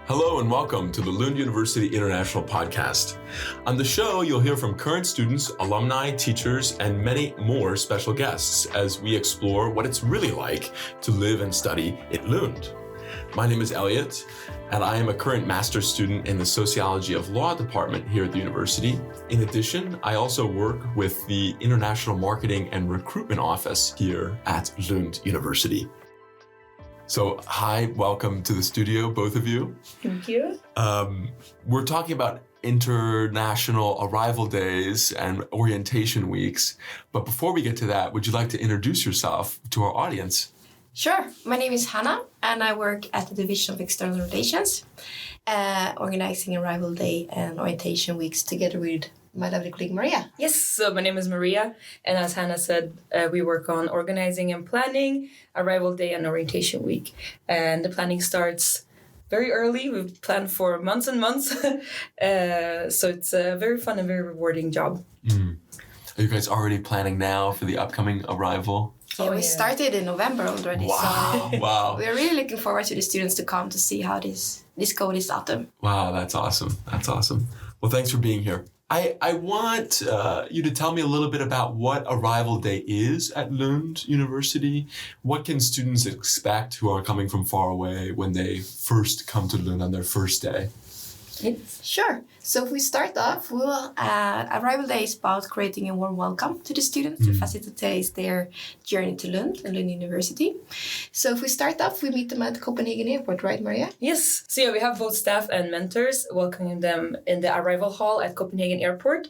Hello and welcome to the Lund University International Podcast. On the show, you'll hear from current students, alumni, teachers, and many more special guests as we explore what it's really like to live and study in Lund. My name is Elliott, and I am a current master's student in the Sociology of Law department here at the university. In addition, I also work with the International Marketing and Recruitment Office here at Lund University. So, hi, welcome to the studio, both of you. Thank you. We're talking about international arrival days and orientation weeks. But before we get to that, would you like to introduce yourself to our audience? Sure. My name is Hanna, and I work at the Division of External Relations, organizing Arrival Day and Orientation Weeks together with my lovely colleague Maria. Yes, so my name is Maria, and as Hanna said, we work on organizing and planning Arrival Day and Orientation Week. And the planning starts very early. We've planned for months and months, so it's a very fun and very rewarding job. Are you guys already planning now for the upcoming arrival? Yeah, we started in November already. Wow, so wow. We're really looking forward to the students to come to see how this goes this autumn. Wow, that's awesome. That's awesome. Well, thanks for being here. I want you to tell me a little bit about what Arrival Day is at Lund University. What can students expect who are coming from far away when they first come to Lund on their first day? Sure. So if we start off, Arrival Day is about creating a warm welcome to the students to facilitate their journey to Lund and Lund University. So if we start off, we meet them at Copenhagen Airport, right, Maria? Yes, so yeah, we have both staff and mentors welcoming them in the arrival hall at Copenhagen Airport.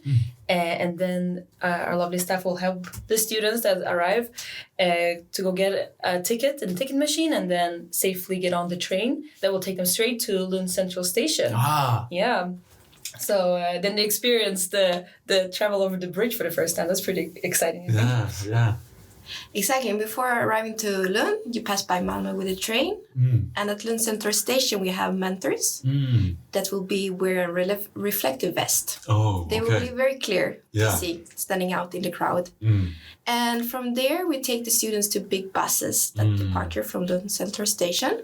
And then our lovely staff will help the students that arrive to go get a ticket in the ticket machine and then safely get on the train that will take them straight to Lund Central Station. Yeah. So then they experience the travel over the bridge for the first time. That's pretty exciting. Yeah. Exactly. And before arriving to Lund, you pass by Malmö with a train. And at Lund Central Station, we have mentors that will be wearing a reflective vest. Oh, okay. They will be very clear to see, standing out in the crowd. And from there, we take the students to big buses that departure from Lund Central Station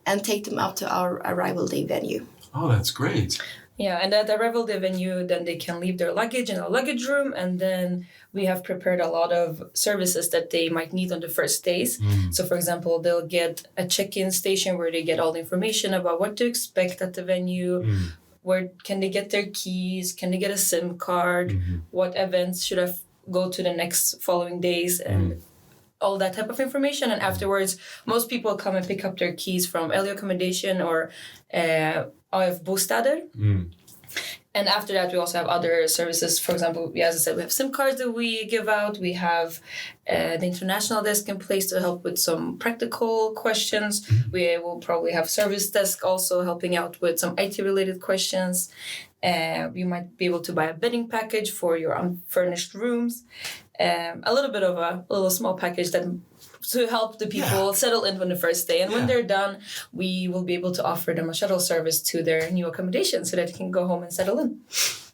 and take them up to our Arrival Day venue. Oh, that's great. Yeah, and at the Arrival Day venue, then they can leave their luggage in a luggage room, and then we have prepared a lot of services that they might need on the first days. So, for example, they'll get a check-in station where they get all the information about what to expect at the venue, where can they get their keys, can they get a SIM card, what events should I go to the next following days, and all that type of information. And afterwards, most people come and pick up their keys from Elliott Accommodation or AF Bostäder. And after that, we also have other services. For example, as I said, we have SIM cards that we give out. We have the international desk in place to help with some practical questions. We will probably have service desk also helping out with some IT-related questions. You might be able to buy a bedding package for your unfurnished rooms. A little bit of a little small package that to help the people settle in on the first day. And when they're done, we will be able to offer them a shuttle service to their new accommodation so that they can go home and settle in.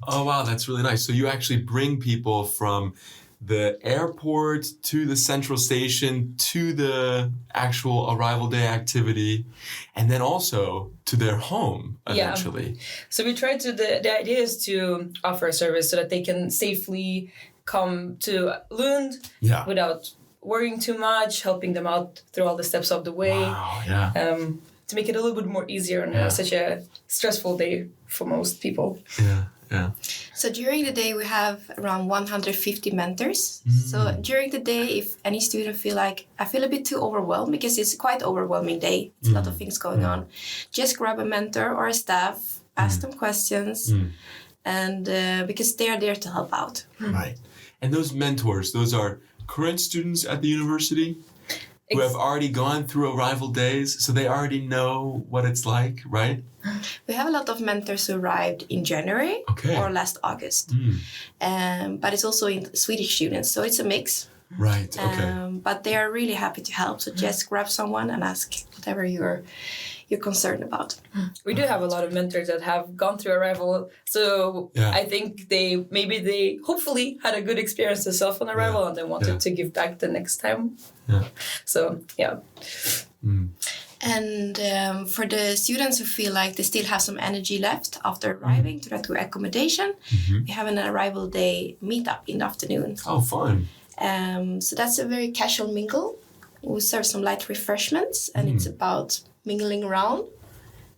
Oh, wow, that's really nice. So you actually bring people from the airport to the central station to the actual Arrival Day activity and then also to their home eventually. Yeah. So we try to, the idea is to offer a service so that they can safely come to Lund without worrying too much, helping them out through all the steps of the way. Wow, to make it a little bit more easier on such a stressful day for most people. Yeah. So during the day, we have around 150 mentors. So during the day, if any student I feel a bit too overwhelmed because it's a quite overwhelming day. It's a lot of things going on. Just grab a mentor or a staff, ask them questions, and because they are there to help out. Right. And those mentors, those are current students at the university who have already gone through Arrival Days, so they already know what it's like, right? We have a lot of mentors who arrived in January or last August. But it's also in Swedish students, so it's a mix. Right, okay. But they are really happy to help, so just grab someone and ask whatever you're concerned about. We do have a lot of mentors that have gone through Arrival, so I think they hopefully had a good experience themselves on Arrival and they wanted to give back the next time. So, And for the students who feel like they still have some energy left after arriving to accommodation, we have an arrival day meetup in the afternoon. Oh, fun. So that's a very casual mingle. We serve some light refreshments, and it's about mingling around,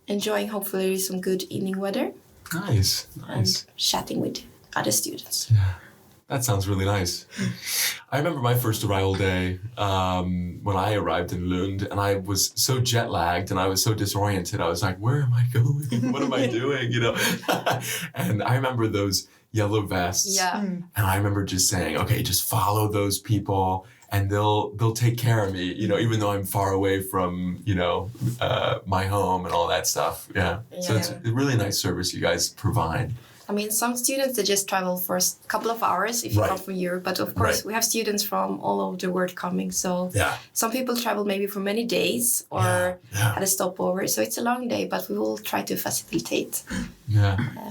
enjoying hopefully some good evening weather. Nice. And chatting with other students. Yeah, that sounds really nice. I remember my first arrival day when I arrived in Lund, and I was so jet lagged and I was so disoriented. I was like, where am I going? What am I doing? And I remember those yellow vests. Yeah. And I remember just saying, okay, just follow those people and they'll take care of me, even though I'm far away from, my home and all that stuff. Yeah. So it's a really nice service you guys provide. I mean, some students, they just travel for a couple of hours if you come from Europe. But of course, we have students from all over the world coming. So some people travel maybe for many days or had a stopover. So it's a long day, but we will try to facilitate,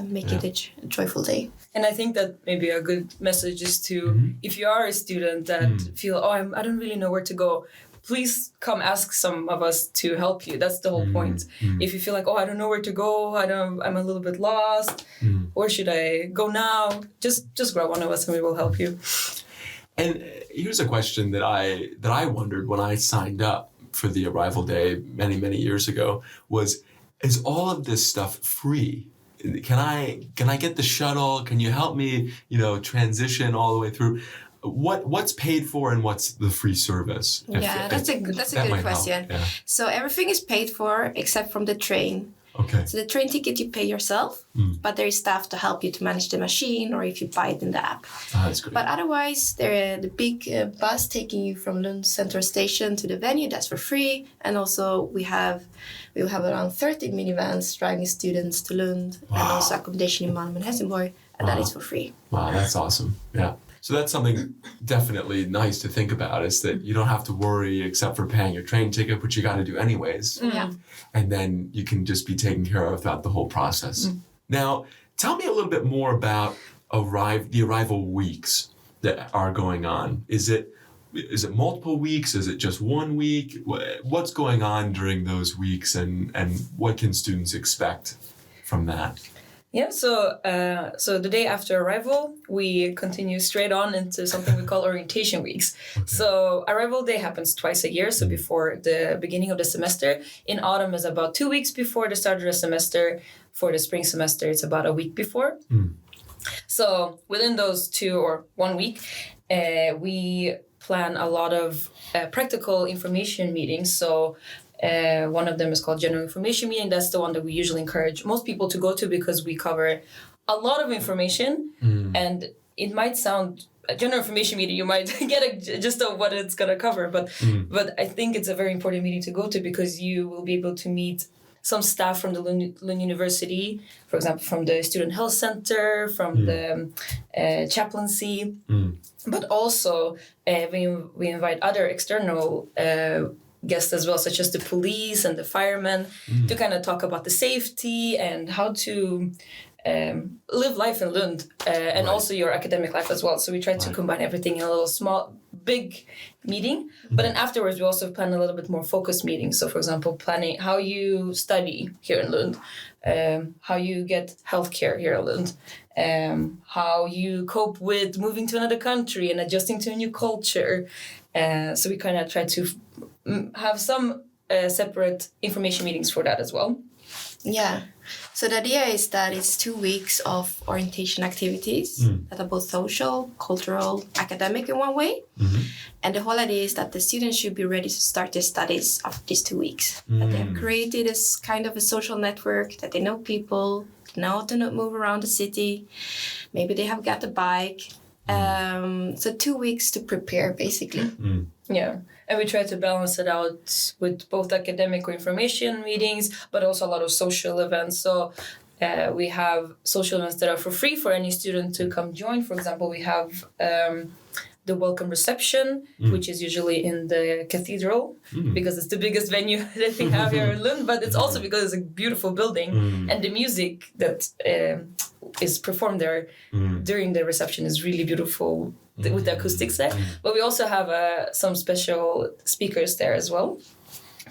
make it a joyful day. And I think that maybe a good message is to, if you are a student that feel, I don't really know where to go, please come ask some of us to help you. That's the whole point. If you feel like, I don't know where to go, I'm a little bit lost, where should I go now? Just grab one of us and we will help you. And here's a question that I wondered when I signed up for the arrival day many, many years ago was, is all of this stuff free? Can I get the shuttle? Can you help me, transition all the way through? What's paid for and what's the free service? That's a good question. Yeah. So everything is paid for except from the train. Okay. So the train ticket you pay yourself, but there is staff to help you to manage the machine or if you buy it in the app. That's great. But otherwise, the big bus taking you from Lund Central Station to the venue, that's for free. And also we will have around 30 minivans driving students to Lund and also accommodation in Malmö and Helsingborg, and that is for free. Wow, that's awesome. Yeah. So that's something definitely nice to think about, is that you don't have to worry except for paying your train ticket, which you got to do anyways. Yeah. And then you can just be taken care of throughout the whole process. Now, tell me a little bit more about the arrival weeks that are going on. Is it multiple weeks? Is it just 1 week? What's going on during those weeks, and what can students expect from that? Yeah, so the day after arrival, we continue straight on into something we call orientation weeks. Okay. So arrival day happens twice a year, so before the beginning of the semester. In autumn is about 2 weeks before the start of the semester. For the spring semester, it's about a week before. So within those 2 or 1 week, we plan a lot of practical information meetings. So one of them is called General Information Meeting. That's the one that we usually encourage most people to go to because we cover a lot of information. And it might sound, a General Information Meeting, you might get a gist of what it's going to cover. But I think it's a very important meeting to go to because you will be able to meet some staff from the Lund University, for example, from the Student Health Center, from the chaplaincy. But also we invite other external guests as well, such as the police and the firemen, to kind of talk about the safety and how to live life in Lund and also your academic life as well. So we try to combine everything in a little big meeting. But then afterwards, we also plan a little bit more focused meetings. So for example, planning how you study here in Lund, how you get healthcare here in Lund, how you cope with moving to another country and adjusting to a new culture. So we kind of try to have some separate information meetings for that as well. Yeah. So the idea is that it's 2 weeks of orientation activities that are both social, cultural, academic in one way. And the whole idea is that the students should be ready to start their studies after these 2 weeks. That they have created as kind of a social network, that they know people, know how to move around the city. Maybe they have got a bike. So 2 weeks to prepare, basically. Yeah. And we try to balance it out with both academic or information meetings, but also a lot of social events. So we have social events that are for free for any student to come join. For example, we have the welcome reception, which is usually in the cathedral, because it's the biggest venue that we have here in Lund, but it's also because it's a beautiful building, and the music that is performed there during the reception is really beautiful with the acoustics there. But we also have some special speakers there as well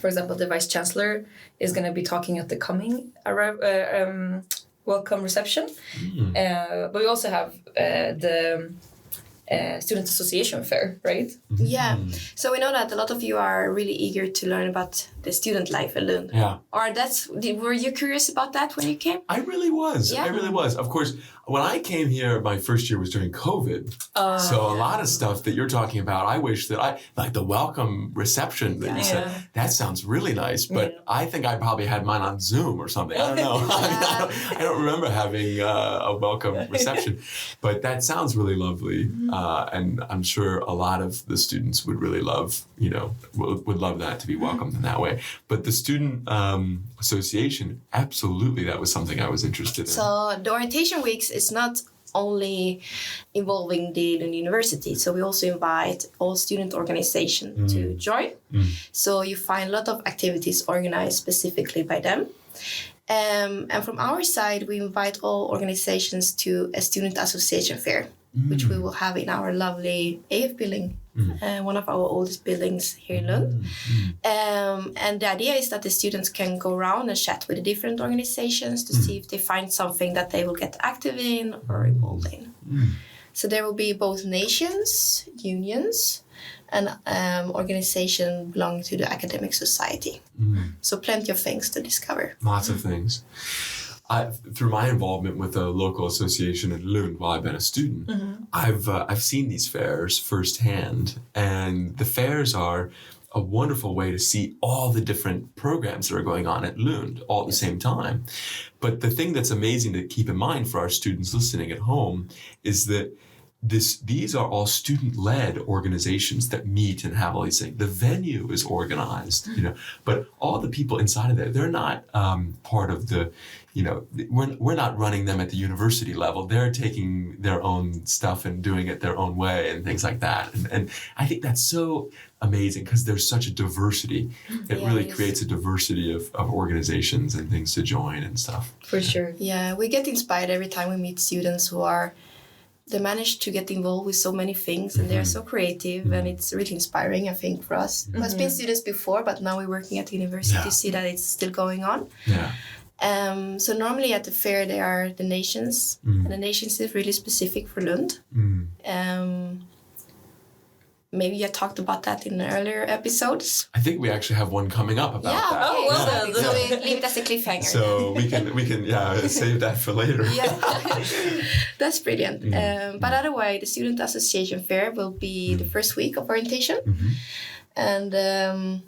For example, the vice chancellor is going to be talking at the coming welcome reception. But we also have the student association fair, right? Yeah. So we know that a lot of you are really eager to learn about the student life in Lund. Yeah. Or were you curious about that when you came? I really was. Yeah. I really was. Of course, when I came here, my first year was during COVID. So a lot of stuff that you're talking about, I wish that like the welcome reception that you said, that sounds really nice. But I think I probably had mine on Zoom or something. I don't know. I don't remember having a welcome reception. But that sounds really lovely. And I'm sure a lot of the students would really love, would love that to be welcomed in that way. But the student association, absolutely, that was something I was interested in. So the orientation weeks is not only involving the Lund University. So we also invite all student organizations to join. So you find a lot of activities organized specifically by them. And from our side, we invite all organizations to a student association fair, which we will have in our lovely AF building, one of our oldest buildings here in Lund. And the idea is that the students can go around and chat with the different organizations to see if they find something that they will get active in or involved in. So there will be both nations, unions, and organization belonging to the academic society. So plenty of things to discover. Lots of things. Through my involvement with a local association in Lund while I've been a student, I've seen these fairs firsthand, and the fairs are a wonderful way to see all the different programs that are going on at Lund all at the same time. But the thing that's amazing to keep in mind for our students listening at home is that these are all student-led organizations that meet and have all these things. The venue is organized, but all the people inside of there, they're not part of the, we're not running them at the university level. They're taking their own stuff and doing it their own way and things like that. And I think that's so amazing because there's such a diversity. It really creates a diversity of organizations and things to join and stuff. For sure. Yeah, we get inspired every time we meet students who they manage to get involved with so many things and they're so creative and it's really inspiring, I think, for us. It has been students before, but now we're working at the university to see that it's still going on. Yeah. So normally at the fair, there are the nations, and the nations is really specific for Lund. Maybe I talked about that in earlier episodes. I think we actually have one coming up about that. Okay. Oh, well, So we leave it as a cliffhanger. So we can save that for later. That's brilliant. But otherwise, the Student Association Fair will be the first week of orientation. And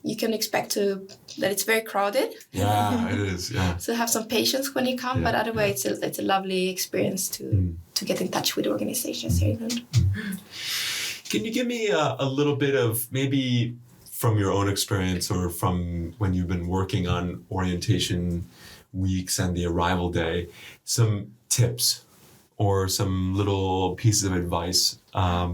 you can expect that it's very crowded. Yeah, it is, yeah. So have some patience when you come, but otherwise it's a lovely experience to get in touch with organizations here in Lund. Can you give me a little bit of maybe from your own experience or from when you've been working on orientation weeks and the arrival day, some tips or some little pieces of advice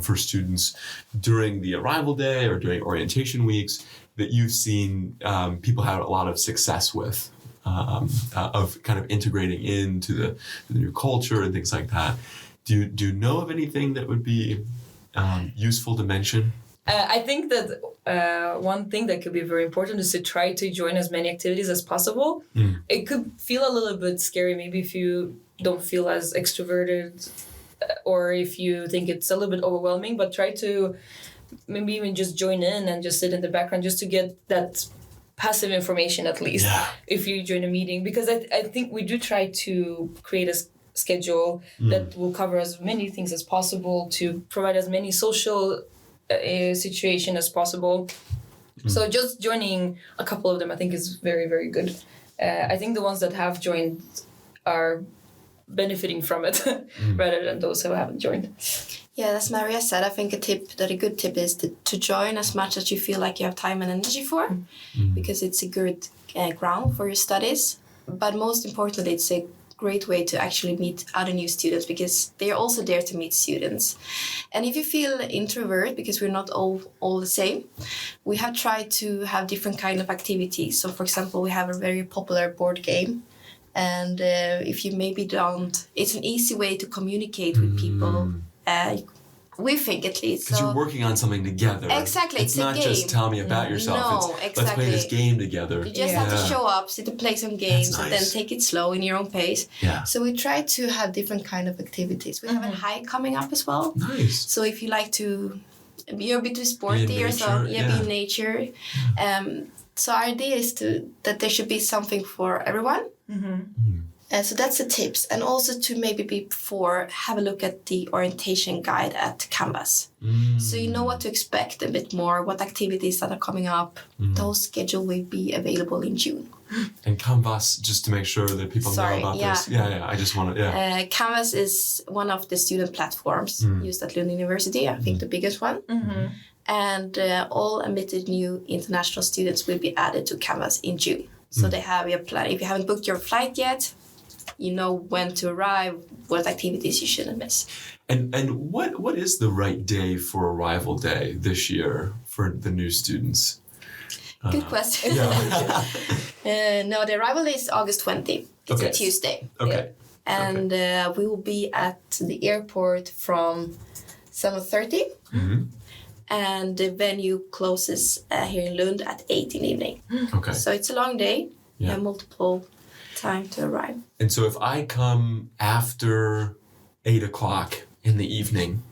for students during the arrival day or during orientation weeks that you've seen people have a lot of success with, of kind of integrating into the new culture and things like that? Do you know of anything that would be useful to mention? I think that one thing that could be very important is to try to join as many activities as possible. It could feel a little bit scary, maybe if you don't feel as extroverted or if you think it's a little bit overwhelming, but try to maybe even just join in and just sit in the background just to get that passive information at least if you join a meeting. Because I think we do try to create a schedule that will cover as many things as possible to provide as many social situation as possible. So just joining a couple of them I think is very, very good. I think the ones that have joined are benefiting from it rather than those who haven't joined. Yeah, as Maria said, I think a good tip is to join as much as you feel like you have time and energy for, because it's a good ground for your studies. But most importantly, it's a great way to actually meet other new students because they are also there to meet students. And if you feel introvert, because we're not all the same, we have tried to have different kind of activities. So for example, we have a very popular board game. And if you maybe don't, it's an easy way to communicate with people. We think at least. Because you're working on something together. Exactly, it's a not game. just tell me about yourself. No, it's exactly. let's play this game together. You just have to show up, sit and play some games, That's and then nice. take it slow in your own pace. Yeah. So we try to have different kind of activities. We have a hike coming up as well. Nice. So if you like to, you're a bit too sporty or so, be in nature. So our idea is that there should be something for everyone. So that's the tips. And also to maybe before have a look at the orientation guide at Canvas. So you know what to expect a bit more, what activities that are coming up. Those schedule will be available in June. And Canvas, just to make sure that people know about this. Yeah, I just want to, Canvas is one of the student platforms used at Lund University, I think the biggest one. And all admitted new international students will be added to Canvas in June. So they have your plan. If you haven't booked your flight yet, you know when to arrive, what activities you shouldn't miss. And what is the right day for arrival day this year for the new students? Good question. No, the arrival day is August 20. It's a Tuesday. Okay. And we will be at the airport from 7:30. And the venue closes here in Lund at 8 in the evening. Okay. So it's a long day. You have multiple time to arrive. And so if I come after 8 o'clock in the evening.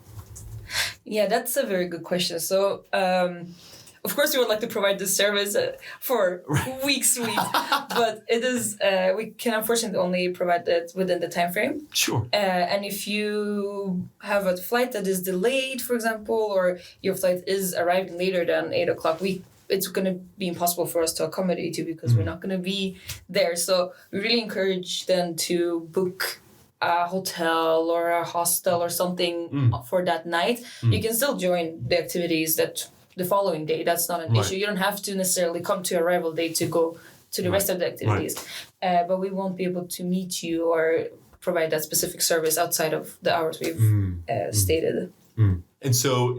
Yeah, that's a very good question. So, of course, we would like to provide this service for weeks, but it is we can unfortunately only provide it within the time frame. Sure. And if you have a flight that is delayed, for example, or your flight is arriving later than 8 o'clock, it's going to be impossible for us to accommodate you because we're not going to be there. So we really encourage them to book a hotel or a hostel or something for that night. You can still join the activities that the following day. That's not an issue. You don't have to necessarily come to arrival day to go to the rest of the activities. But we won't be able to meet you or provide that specific service outside of the hours we've stated. And so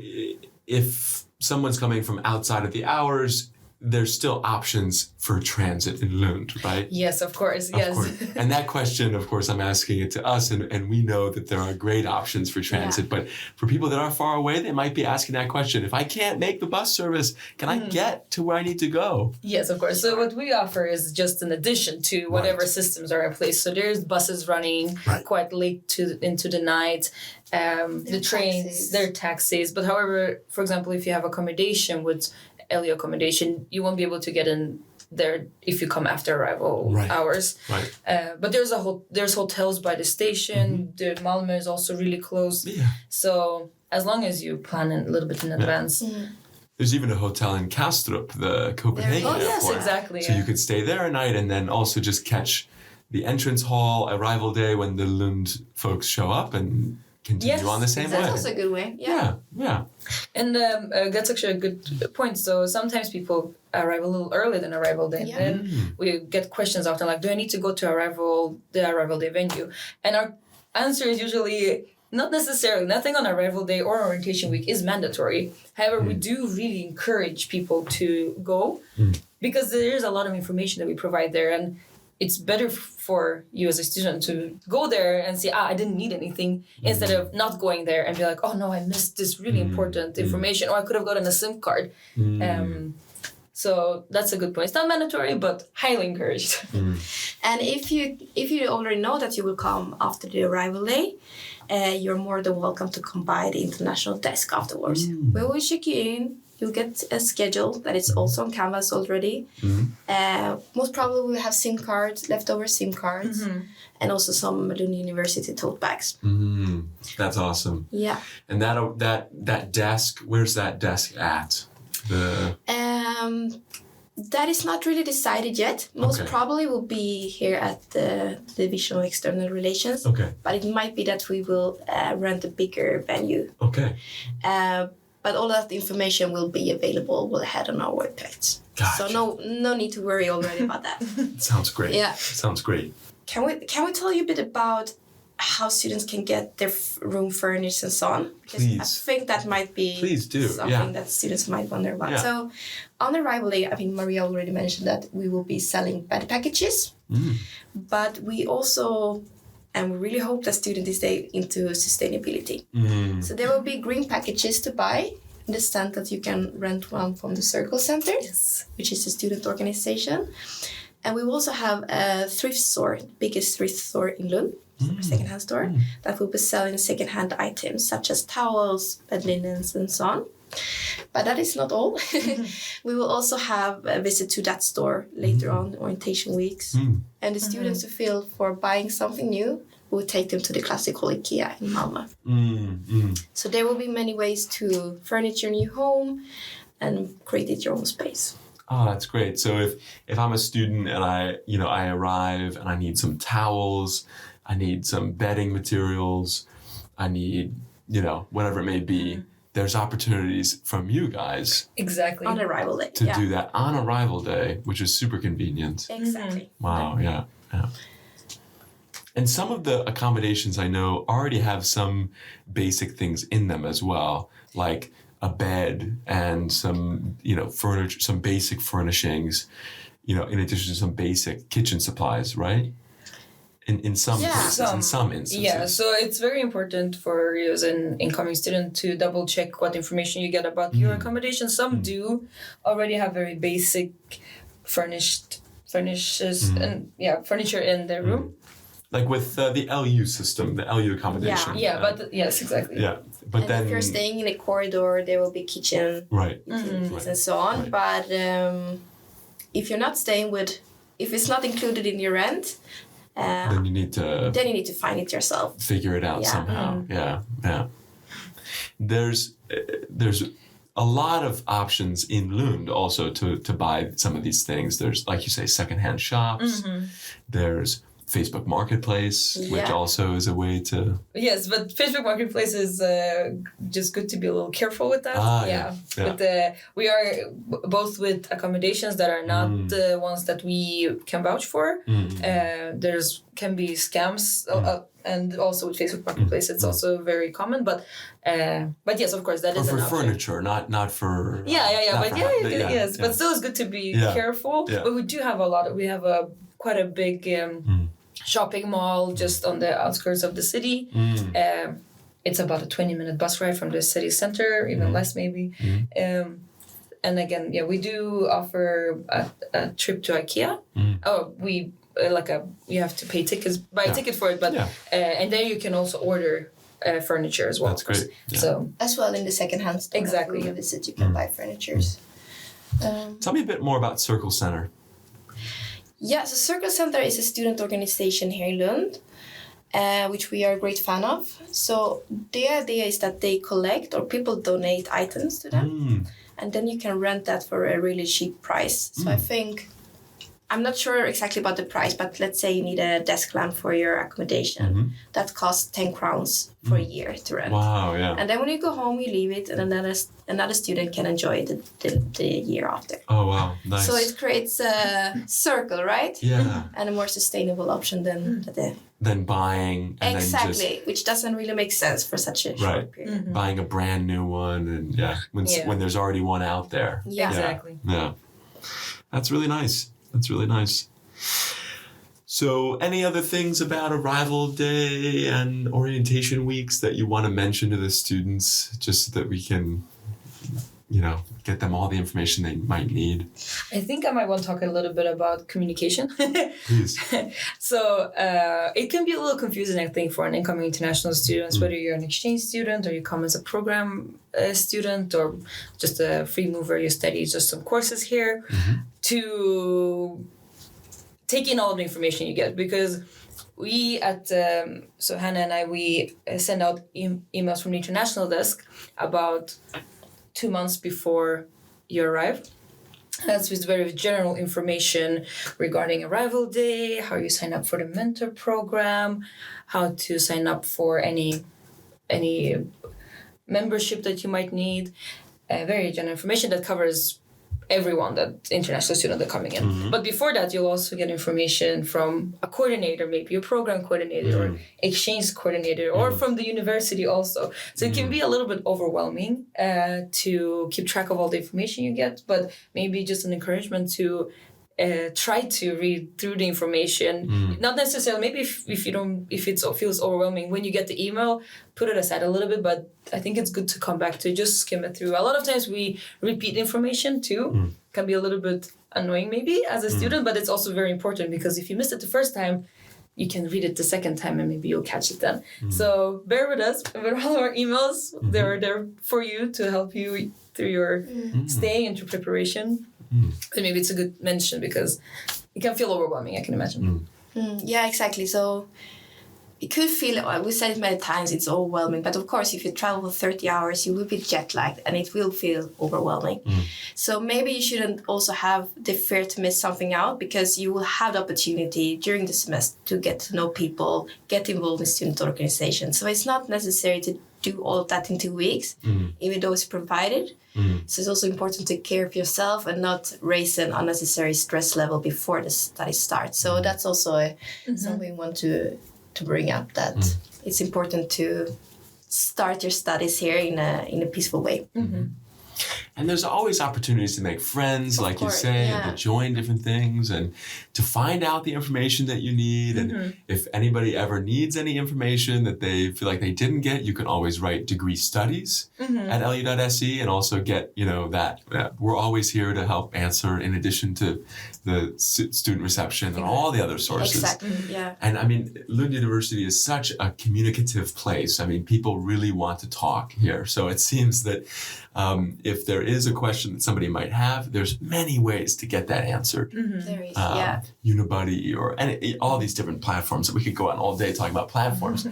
if someone's coming from outside of the hours, there's still options for transit in Lund, right? Yes, of course. Of course. And that question, of course, I'm asking it to us, and we know that there are great options for transit. But for people that are far away, they might be asking that question. If I can't make the bus service, can I get to where I need to go? Yes, of course. So what we offer is just an addition to whatever systems are in place. So there's buses running quite late into the night. The trains, there are taxis. But however, for example, if you have accommodation with Elliott accommodation, you won't be able to get in there if you come after arrival hours. But there's hotels by the station. The Malmö is also really close. So as long as you plan a little bit in advance. There's even a hotel in Kastrup, the Copenhagen airport. Yes, exactly. So you could stay there a night and then also just catch the entrance hall arrival day when the Lund folks show up and continue on the same way. That's also a good way. Yeah. And that's actually a good point. So sometimes people arrive a little earlier than arrival day. And then we get questions often like, do I need to go to the arrival day venue? And our answer is usually not necessarily. Nothing on arrival day or orientation week is mandatory. However, we do really encourage people to go because there is a lot of information that we provide there. And it's better for you as a student to go there and say, I didn't need anything, instead of not going there and be like, oh no, I missed this really important information, or I could have gotten a SIM card. So that's a good point. It's not mandatory, but highly encouraged. And if you already know that you will come after the arrival day, you're more than welcome to come by the international desk afterwards. We will check you in. You'll get a schedule that is also on Canvas already. Most probably we'll have SIM cards, leftover SIM cards, and also some Lund University tote bags. That's awesome. Yeah. And that desk, where's that desk at? That is not really decided yet. Most probably will be here at the Division of External Relations. But it might be that we will rent a bigger venue. But all that information will be available. We'll head on our webpage. Gotcha. So no need to worry already about that. Sounds great. Yeah. Sounds great. Can we tell you a bit about how students can get their room furnished and so on? Because I think that might be something that students might wonder about. So on arrival day, I think Maria already mentioned that we will be selling bed packages. But we also And we really hope that students stay into sustainability. So there will be green packages to buy in the sense that you can rent one from the Circle Center, which is a student organization. And we will also have a thrift store, the biggest thrift store in Lund, secondhand store, that will be selling secondhand items such as towels, bed linens, and so on. But that is not all. We will also have a visit to that store later on, orientation weeks. And the students who feel for buying something new, we'll take them to the classical IKEA in Malmö. So there will be many ways to furnish your new home and create it your own space. Oh, that's great. So if I'm a student and I arrive and I need some towels, I need some bedding materials, I need, whatever it may be, there's opportunities from you guys. Exactly. On arrival day. To do that on arrival day, which is super convenient. Exactly. Wow, yeah. And some of the accommodations I know already have some basic things in them as well, like a bed and some, furniture, some basic furnishings, in addition to some basic kitchen supplies, right? In some cases, in some instances. Yeah, so it's very important for you as an incoming student to double check what information you get about your accommodation. Some do already have very basic furniture in their room. Like with the LU system, the LU accommodation. Yes, exactly. Yeah, but and then if you're staying in a corridor, there will be kitchen, utilities and so on. Right. But if you're not staying if it's not included in your rent, then you need to find it yourself. Figure it out somehow. Yeah. There's a lot of options in Lund also to buy some of these things. There's, like you say, secondhand shops. There's Facebook Marketplace, which also is a way to... Yes, but Facebook Marketplace is just good to be a little careful with that. But we are both with accommodations that are not the ones that we can vouch for. There's can be scams, and also with Facebook Marketplace, it's also very common. But yes, of course, that is for an option. furniture, not for... But still, it's good to be careful. Yeah. But we do have quite a big... shopping mall just on the outskirts of the city. It's about a 20-minute bus ride from the city center, even less maybe. And again, we do offer a trip to IKEA. You have to buy a ticket for it, but and then you can also order furniture as well. That's great. Yeah. So as well in the secondhand store. Exactly. When you visit, you can buy furniture. Tell me a bit more about Circle Center. Yeah, so Circle Center is a student organization here in Lund, which we are a great fan of. So the idea is that they collect or people donate items to them, and then you can rent that for a really cheap price. So I think, I'm not sure exactly about the price, but let's say you need a desk lamp for your accommodation. That costs 10 crowns for a year to rent. Wow, yeah. And then when you go home, you leave it, and another student can enjoy it the year after. Oh, wow, nice. So it creates a circle, right? Yeah. And a more sustainable option than buying. And exactly, which doesn't really make sense for such a short period. Buying a brand new one, and when there's already one out there. Yeah. Exactly. Yeah. That's really nice. So any other things about Arrival Day and orientation weeks that you want to mention to the students, just so that we can, get them all the information they might need? I think I might want to talk a little bit about communication. Please. So it can be a little confusing, I think, for an incoming international student, whether you're an exchange student or you come as a program student or just a free mover, you study just some courses here, to take in all the information you get. Because we so Hanna and I, we send out emails from the international desk about 2 months before you arrive. That's with very general information regarding arrival day, how you sign up for the mentor program, how to sign up for any membership that you might need. Very general information that covers everyone, that international student that coming in. But before that, you'll also get information from a coordinator, maybe a program coordinator or exchange coordinator, or from the university also. So it can be a little bit overwhelming to keep track of all the information you get, but maybe just an encouragement to try to read through the information. Not necessarily, maybe if it feels overwhelming when you get the email, put it aside a little bit, but I think it's good to come back to just skim it through. A lot of times we repeat information too. Can be a little bit annoying maybe as a student, but it's also very important because if you missed it the first time, you can read it the second time and maybe you'll catch it then. So bear with us with all our emails. They're there for you to help you through your stay and through preparation. And maybe it's a good mention because it can feel overwhelming, I can imagine. Yeah, exactly. So it could feel, we said it many times, it's overwhelming. But of course, if you travel for 30 hours, you will be jet lagged and it will feel overwhelming. So maybe you shouldn't also have the fear to miss something out because you will have the opportunity during the semester to get to know people, get involved in student organizations. So it's not necessary to do all of that in 2 weeks, even though it's provided. So it's also important to care for yourself and not raise an unnecessary stress level before the study starts. So that's also something we want to bring up, that it's important to start your studies here in a peaceful way. And there's always opportunities to make friends, like you say, and to join different things and to find out the information that you need. And if anybody ever needs any information that they feel like they didn't get, you can always write degree studies at lu.se and also get, that we're always here to help answer in addition to the student reception and all the other sources. Exactly, yeah. And I mean, Lund University is such a communicative place. I mean, people really want to talk here. So it seems that if there is a question that somebody might have, there's many ways to get that answered. There is, Unibuddy or all these different platforms that we could go on all day talking about platforms.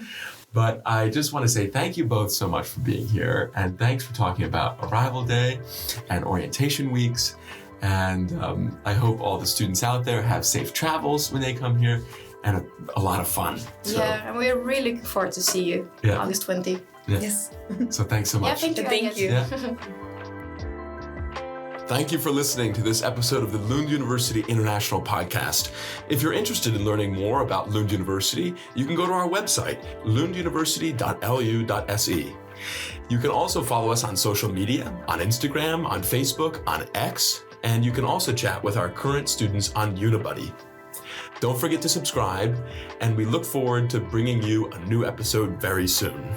But I just want to say thank you both so much for being here. And thanks for talking about Arrival Day and orientation weeks. And I hope all the students out there have safe travels when they come here and a lot of fun. So, yeah, and we're really looking forward to see you August 20. Yeah. Yes. So thanks so much. Yeah, thank you. Yeah. Thank you for listening to this episode of the Lund University International Podcast. If you're interested in learning more about Lund University, you can go to our website, lunduniversity.lu.se. You can also follow us on social media, on Instagram, on Facebook, on X, and you can also chat with our current students on Unibuddy. Don't forget to subscribe, and we look forward to bringing you a new episode very soon.